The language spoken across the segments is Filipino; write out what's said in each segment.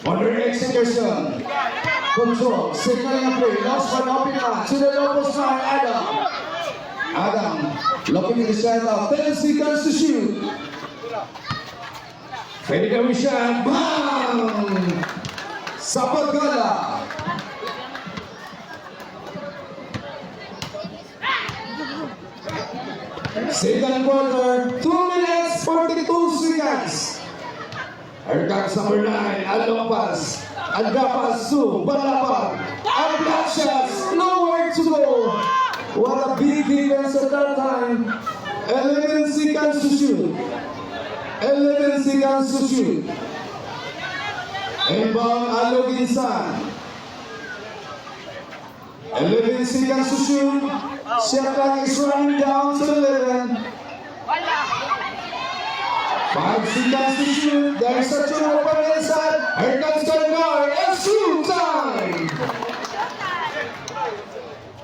Modern execution. Control. Signaling play. Lost for open man. To the low post line. Adam. Adam. Looking at the center. 10 seconds to shoot. Federico Michel. Bang! Sapagala. Second quarter, 2 minutes, 42 seconds. Here comes number 9, Along pass. Agapas to Balapag. And block shots, nowhere to go. What a big defense at that time. 11 seconds to shoot. 11 seconds to shoot. Inbound Alog Insan. 11 seconds to shoot. Shot clock is running down to 11. 5 seconds to shoot. There's a two open inside. Here comes Kalgar. And shoot time!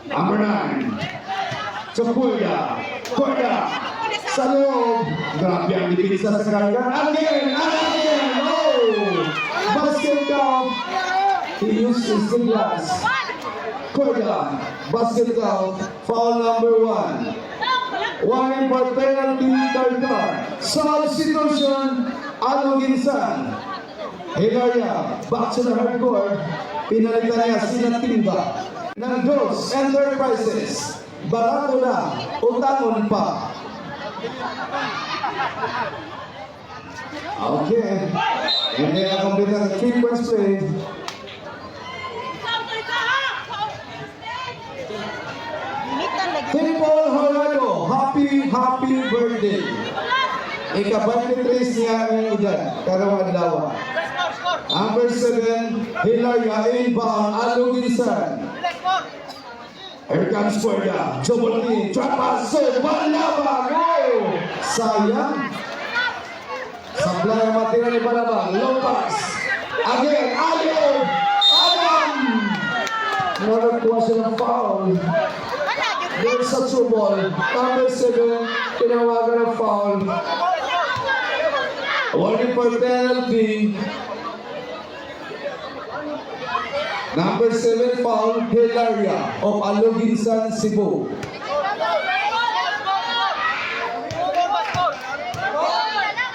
Number 9. Chapuya. Koya. Sa loob. Grabe ang dipinsa sa Kalgar. Again! Oh! Basket down. He used his glass. Koya. Basket down. Foul number 1. One for penalty, Kalgar. Substitution, Alog Insan. Hilaria, back to the hardcourt. Pinalitan niya sinatimba ng Dos Enterprises. Barato na, utangon pa. Okay. Hindi na complete ang 3 points play. Paul Horado, happy birthday. Ika-23 niya ang edad, karawang lawa. Number 7, Hilaria inbound, Alog Insan. Here comes Koya, Jobolini, Trapaso, Balabang, oh! Sayang. Sablay ang matira ni Balabang, low pass. Again, Alog, Adam. Nakakuha siya ng foul. There's a two ball. Number 7, tinawagan ng foul. Warning for penalty. Number 7 foul, Hilaria of Alog Insan, Cebu.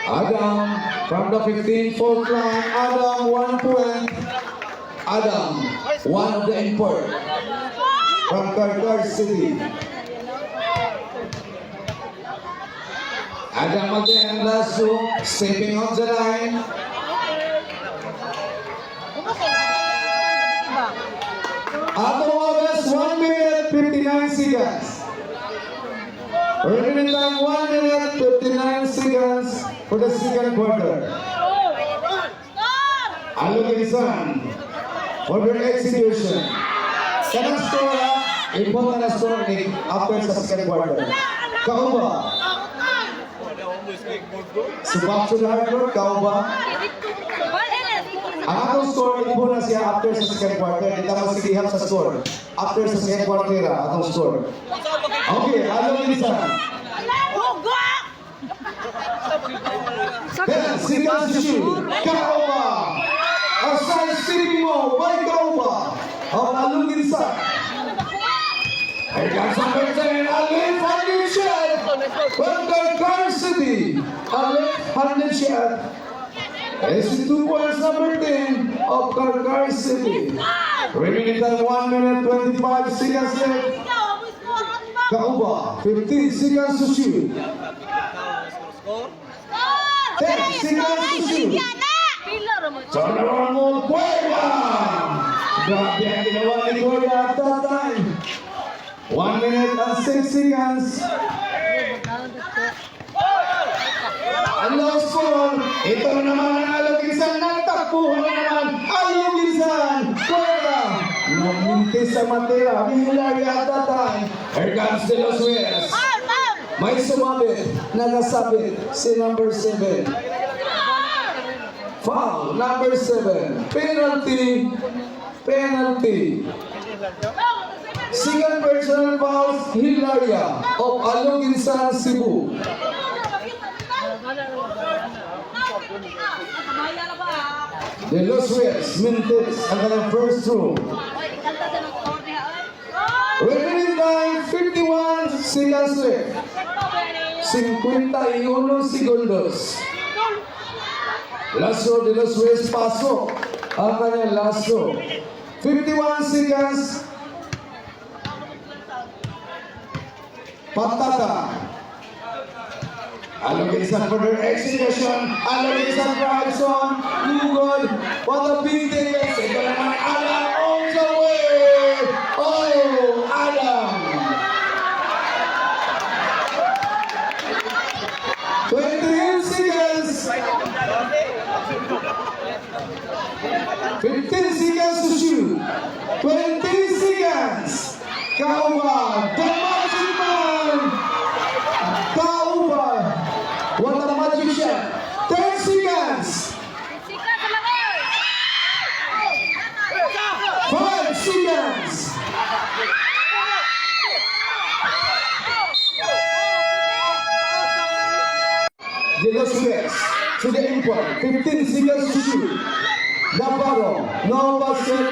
Adam from the 15-foot line. Adam 1 point. Adam, one of the import. From Kalgar City. Adam again, Lasso, stepping on the line. Ato August, 1 minute, 59 seconds. Remaining time, 1 minute, 59 seconds for the second quarter. Alog Insan for their execution. Kanang score, important na score ni after sa second quarter. Kauba. Subak to the hardcore, Kauba. Ang atong score, important na siya after sa second quarter. Hindi naman sigihap sa score. After sa second quarter, atong score. Okay, Alog Insan. 10 seconds to shoot. Kauba. Aside City mo, by Kauba. Of Alog Insan. Here comes number 10, a left-handed shot from Kalgar City. A left-handed shot. It's 2 points, number 10 of Kalgar City. Remaining time 1 minute 25 seconds left. Kauba, 15 seconds to shoot. 10 seconds to shoot. Turn around mo, Koya! Grabe ang ginawa ni Koya at that time. 1 minute and 6 seconds. Ang last score, ito naman ang Alog Insan. Nagtakbuhan na naman, Alog Insan. Koya! Naminti sa matira, Hilaria at that time. Here comes De Los Reyes. May sumabit, nagasabit si number 7. Foul, number 7. Penalty. Second personal foul, Hilaria of Alog Insan, Cebu. De Los Reyes, Mintis, ang kanyang first throw. Remaining time, 51 seconds left. 51 segundos. Last throw de Los Reyes, pasok ang kanyang last throw. 51 seconds. Patata. Allocation for their execution. Allocation for action. Lugod. What a big thing. Ito naman Alam on the way. Oh, Alam. 28 seconds. 15 seconds to shoot. 20 seconds. Kauba. The Magic Man. Kauba. What a magic shot. 10 seconds. 5 seconds. De Los Reyes to the import. 15 seconds to shoot. Navarro. No basket.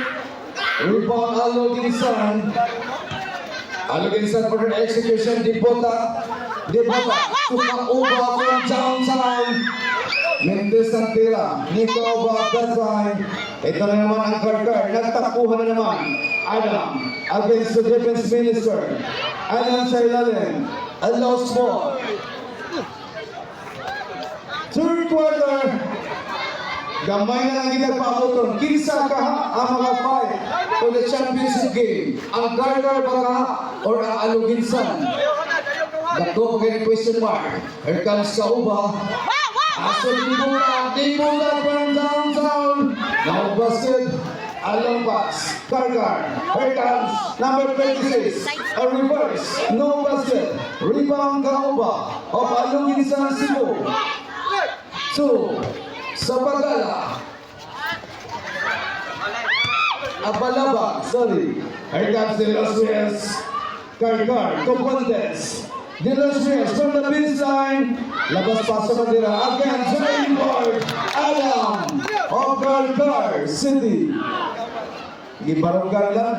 Rebound Aloginsan. Aloginsan for the execution. Dipota. Tukang Uba from downtown. Mendes ang tira. Nico Uba that time. Ito na naman ang Carter. Nagtakuhan na naman. Adam against the defense minister. Adam sa ilalim. A lost ball. Third quarter. Gamay na lang ginagpaputon. Kinsa ka ang mga fight for the championship game. Ang Carter ba ka or ang Aloginsan? Dako pag question mark. Here comes Kauba. Aso Dibula from downtown. Now basket. Along pass. Cargar. Here comes number 26. A reverse. No basket. Rebound Kauba of Aloginsan Cebu. 2. Sabagala. Abalaba. Sorry. Here comes De Los Reyes. Cargar. Copontes. De Los Reyes from the baseline. Labas pasok ang tira. Again, Jerry Board. Adam of Cargar City. Gibaranggan lang.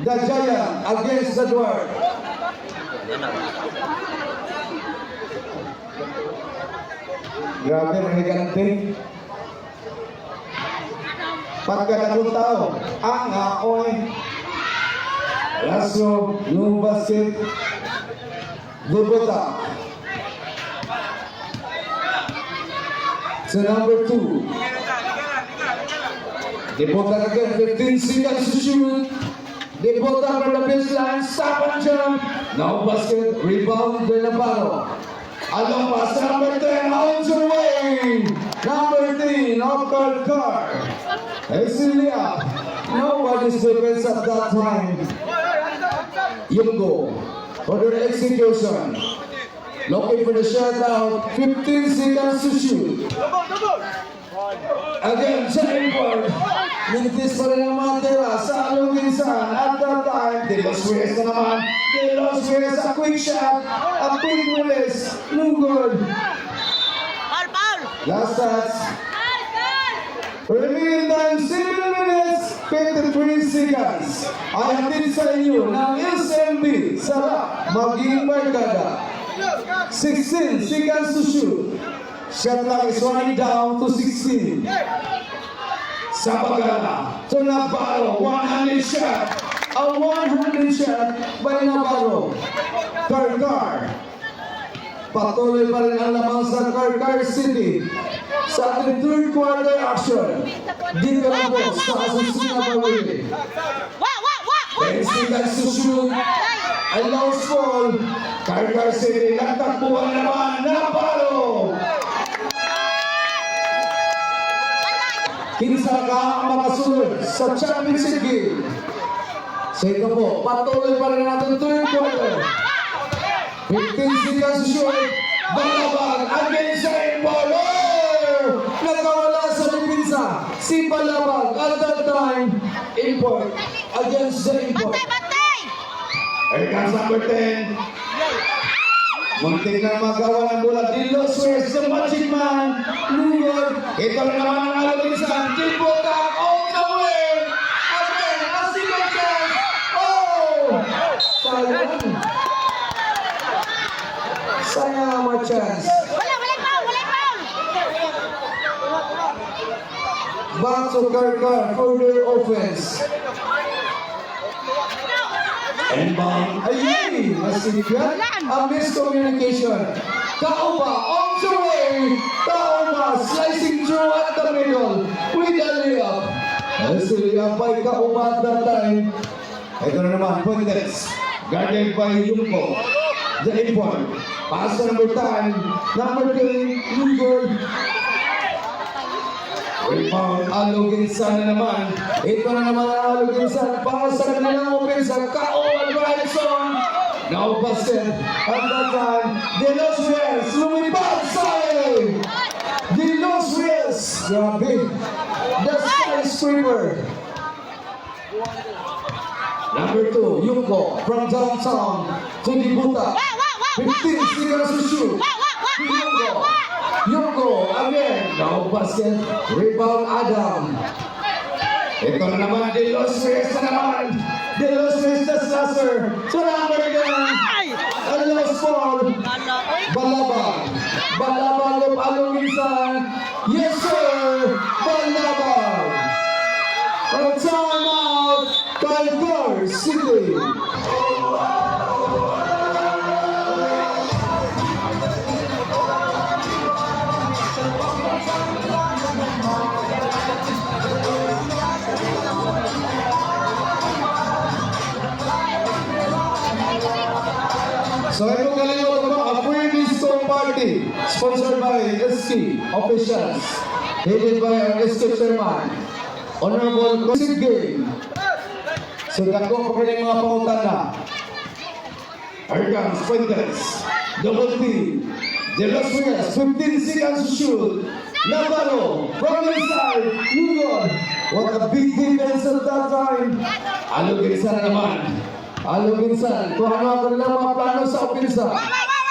The Giant against the Dwarf. Grabe, nangigante. Pagkakatong tao, ang aoy. Lasso, no basket. Debota. So number 2. Debota again, 15 seconds to shoot. Debota from the baseline, stop and jump. No basket, rebound, de Navarro. Along pass, number 10, on the way. Number 3, off Carter. Exilia. Nobody's defense at that time. Yungo. For the execution. Looking for the shutout. 15 seconds to shoot. Again, Jerry Board. Mintis pa rin ang mga tira sa Aloginsan. At that time, De Los Reyes na naman. De Los Reyes, a quick shot. A quick release. No good. Last stats. Remaining time, 7 minutes, 53 seconds. I have din sa inyo ng SMB. Sarap, maging barkada. 16 seconds to shoot. Shot clock is running down to 16. Sabagala to Navarro, 100 shot. A 100 shot by Navarro. Cargar. Patuloy pa rin ang lamang sa Cargar City. Sa ating third quarter action. Dito lang po sa Asusina Bawili. 10 seconds to shoot. A lost ball. Cargar City, nagtakbuhan naman. Navarro. Kinsa ka ang makasunod sa championship game. Sa ito po, patuloy pa rin natin third quarter. 15 seconds to shoot. Balabag against sa Impolo. Nagkawala sa depensa. Si Balabag at that time. Import against the import. Here comes number 10. Muntik na magawa ng bola. De Los Reyes, the Magic Man. Lugod. Ito na naman ang Aloginsan. back to Karkar for their offense. And ayay, masigyan ang miscommunication. Kauba on the way. Kauba slicing through at the middle with a layup. As the layup by Kauba at that time. Ito na naman, Fuentes. Guarded by Yumko. The import. Pass number 10. Number 3, Lugod. Rebound, Aluginsan na naman. Ito na naman ang Aluginsan. Para sa kanilang opensa, Kao Alvarezon. Now busted. At that time, De Los Reyes. Lumipad side. De Los Reyes. Grabe. The skyscraper. Number 2, Yumko. From downtown to Dibuta. 15 seconds to shoot. Yumko again. Now basket. Rebound Adam. Ito na naman, De Los Reyes na naman. De Los Reyes na slasher. So number again. A lost ball. Balabag. Balabag of Aluginsan. Yes sir. Balabag. A timeout. Karkar City. So ito kalimutan mo, a free disco party sponsored by SK officials, headed by our SK chairman, Honorable Music Game. So dako pa rin mga pangutana. Here comes Fuentes, double team, De Los Reyes, 15 seconds to shoot. Navarro, from inside, Lugod. What a big defense at that time. Aluginsan na naman. Aluginsan, kung ano ang kanilang mga plano sa opinsa.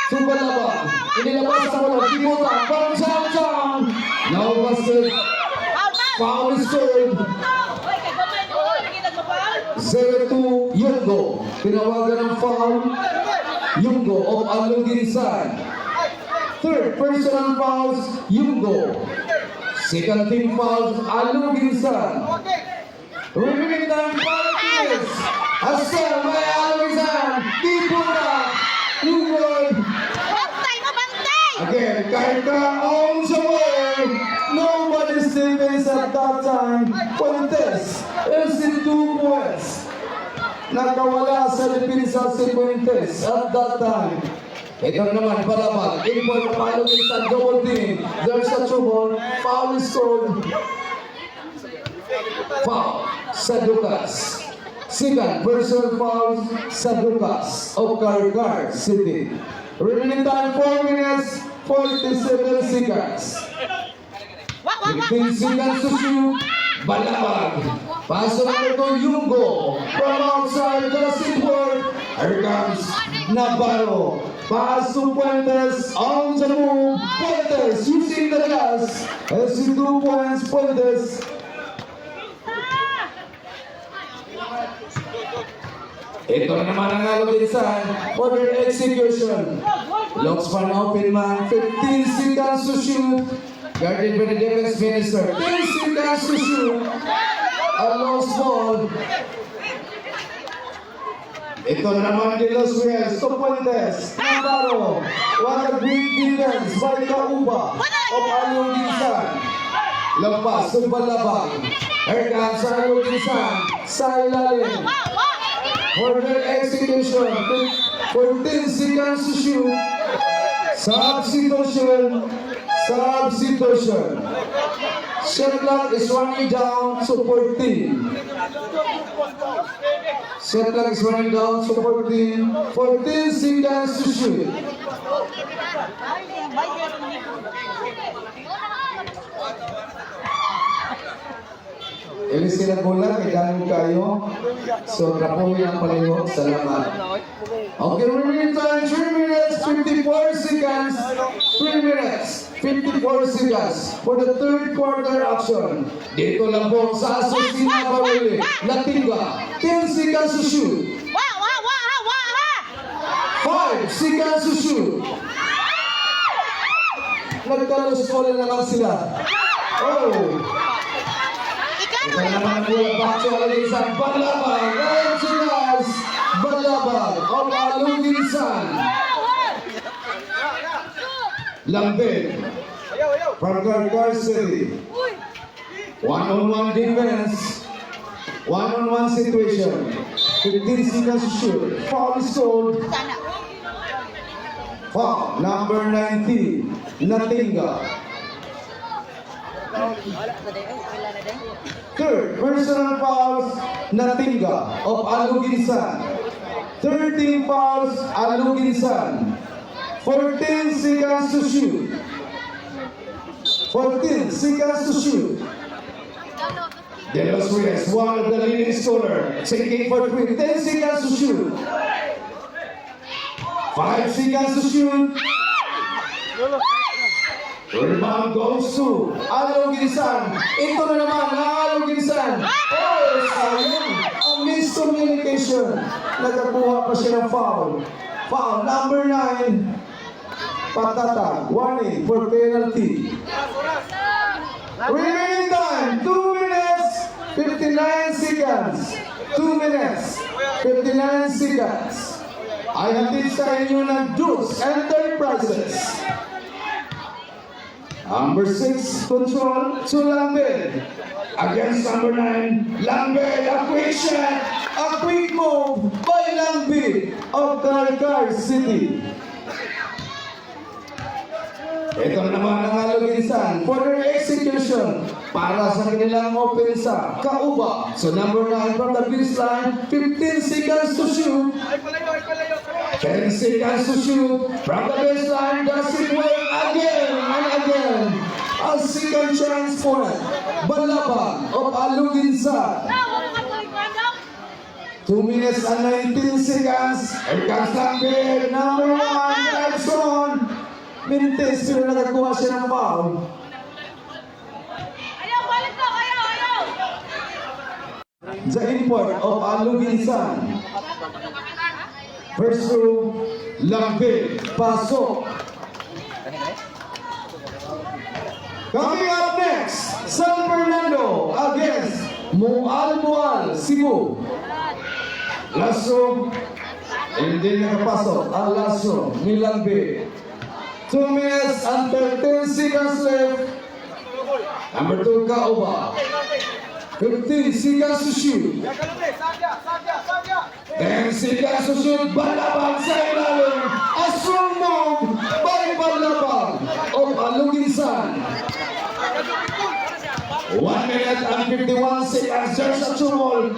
Subalabag, inilabas sa ulo, Dibuta, from downtown. Now busted, foul is scored. 0-2, Yungo. Tinawagan ng foul, Yungo of Aluginsan. Third personal fouls, Yungo. Second team fouls, Aluginsan. Remaining time, 5 minutes. Asal by Aluginsan. Dibuta. Lugod. Again, Karkar on the way. Nobody's defense at that time. Fuentes is in 2 points. Nakawala sa depensa si Fuentes at that time. Ito naman, Balabag. Import pa Aluginsan, double team. There's a trouble. Foul is scored. Foul sa Lucas. Second personal foul sa Lucas of Karkar City. Remaining time 4 minutes 47 seconds. 15 seconds to shoot. Balabag. Paso number 2, Yungo. From outside the support. Here comes Navarro. Pass to Fuentes. On the move. Fuentes using the gas. As 2 points, Fuentes. Ito na naman ang Aluginsan for their execution. Looks for an open man. 15 seconds to shoot. Guarded by the defense minister. 10 seconds to shoot. A lost ball. Ito na naman De Los Reyes to Fuentes. Navarro. What a great defense by Kauba of Aluginsan. Lampas to Balabag. Here comes Aluginsan sa ilalim. For their execution, 14 seconds to shoot. Substitution. Substitution. Shot clock is running down to 14. Shot clock is running down to 14. 14 seconds to shoot. Ilis sila bola, kailangan kayo. So, kapoy ang palayo. Salamat. Okay, remaining time, 3 minutes, 54 seconds. 3 minutes, 54 seconds for the third quarter action. Dito lang po sa Asusina Barili, Latinga. 10 seconds to shoot. 5 seconds to shoot. Nagkalos ko na naman sila. Oh! Ito naman ang bola back to Aluginsan. Balabag. Ryan Silas. Balabag of Aluginsan. Lambin. From Gargar City. One-on-one defense. One-on-one situation. 15 seconds to shoot. Foul is called. Foul number 19. Natinga. Third, personal fouls, Natinga of Aluginsan. 13 fouls, Aluginsan. 14 seconds to shoot. 14 seconds to shoot. De Los Reyes, one of the leading scorer, taking for 3. 10 seconds to shoot. 5 seconds to shoot. Rebound goes to Aluginsan. Ito na naman ang Aluginsan. Oh, sayang. Ang miscommunication. Nagkakuha pa siya ng foul. Foul number 9. Patatag. Warning for penalty. Remaining time. 2 minutes, 59 seconds. 2 minutes, 59 seconds. I hatid sa inyo ng Dukes Enterprises. Number 6, control to Lambin. Against number 9, Lambin, a quick shot, a quick move by Lambin of Gargar City. Ito naman ang Aluginsan for their execution para sa kanilang opensa. Kauba. So number 9 from the baseline, 15 seconds to shoot. 10 seconds to shoot. From the baseline, does it work again and again. A second chance for it. Balabag of Aluginsan. 2 minutes and 19 seconds. Here comes Lambin. Number 1, Nelson. Minutes, pero nagkakuha siya ng foul. Ayaw, balik na! Ayaw! The import of Aluginsan. First row, Lambin. Pasok. Coming up next, San Fernando against Mualbual, Cebu. Last row, hindi nakapasok ang last row ni Lambin. 2 minutes and 13 seconds left. Number 2, Kauba. 15 seconds to shoot. 10 seconds to shoot. Balabag sa ilalim. A strong move by Balabag of Aluginsan. 1 minute and 51 seconds. There's a tumult.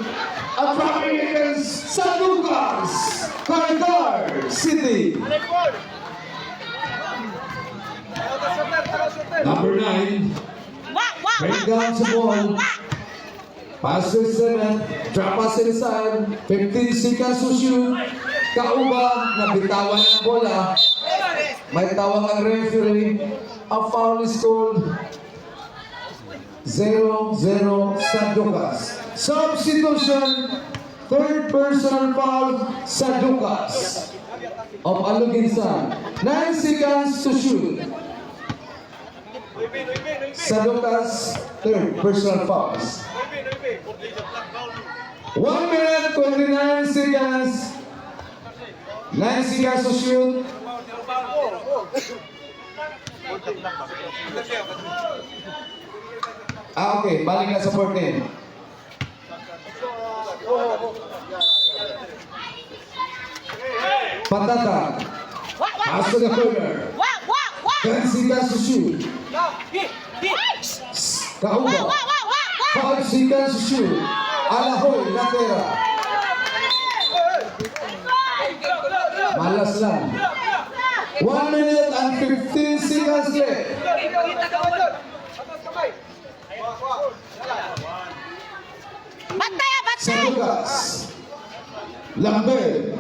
A trapping against San Lucas, Gargar City. Number 9, bring down the ball. Pass to 7, drop pass inside, 15 seconds to shoot. Kauba, nabitawan ng bola. May tawag ang referee. A foul is called. 0-0 San Lucas. Substitution, third personal foul, San Lucas of Aluginsan. 9 seconds to shoot. San Lucas, third personal fouls. 1 minute, 29 seconds. 9 seconds to shoot. Okay, balik na sa 14. Patatag. Pass to the corner. 10 seconds to shoot. Kauba. 5 seconds to shoot. Alahoy, Natera. Malas lang. 1 minute and 15 seconds left. San Lucas. Lambin.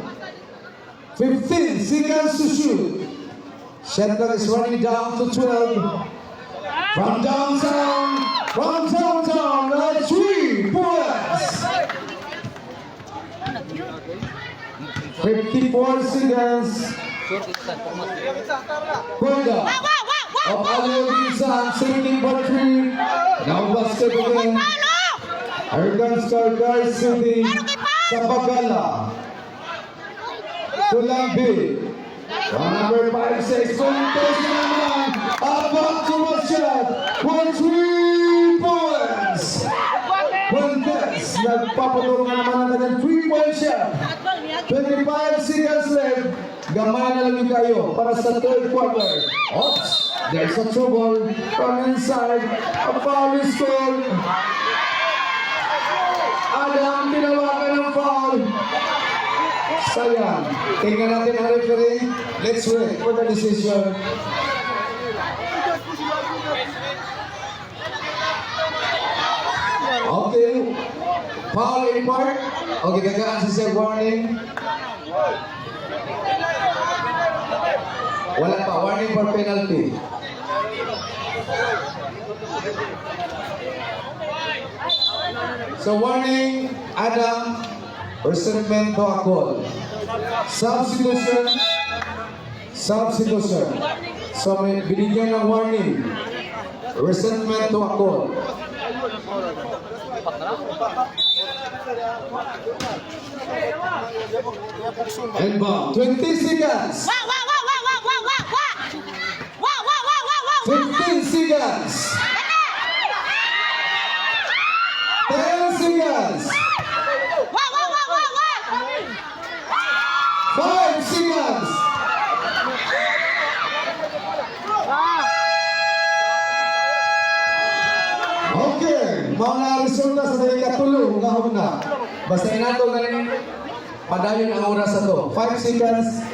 15 seconds to shoot. Shot clock is running down to 12. From downtown, like 3 points. 54 seconds. Gorda of Aluginsan, shooting for 3. Now basket again. Argan Scargar City sa Bagala. Tulambi. Number 5-6. Fuentes naman. Abang Tumasyad. 1-3 points. Fuentes. Nagpapatulong naman natin ng 3-point shot. 25 seconds left. Gamay na lang kayo para sa third quarter. Oops. There's a trouble from inside. A foul is called. Adam, tinawagan ng foul. Sayang. Tingnan natin ang referee. Let's wait for the decision. Okay. Foul in part. Okay, gagaan si Sir warning. Wala pa. Warning for penalty. So warning, Adam, resentment to a call. Substitution. Substitution. So may binigyan ng warning. Resentment to a call. And ball. 20 seconds. 15 seconds. 10 seconds. 5 seconds. Okay, mga resulta sa dali katulong nga una. Basta inato na rin padayon ang oras sa to. 5 seconds.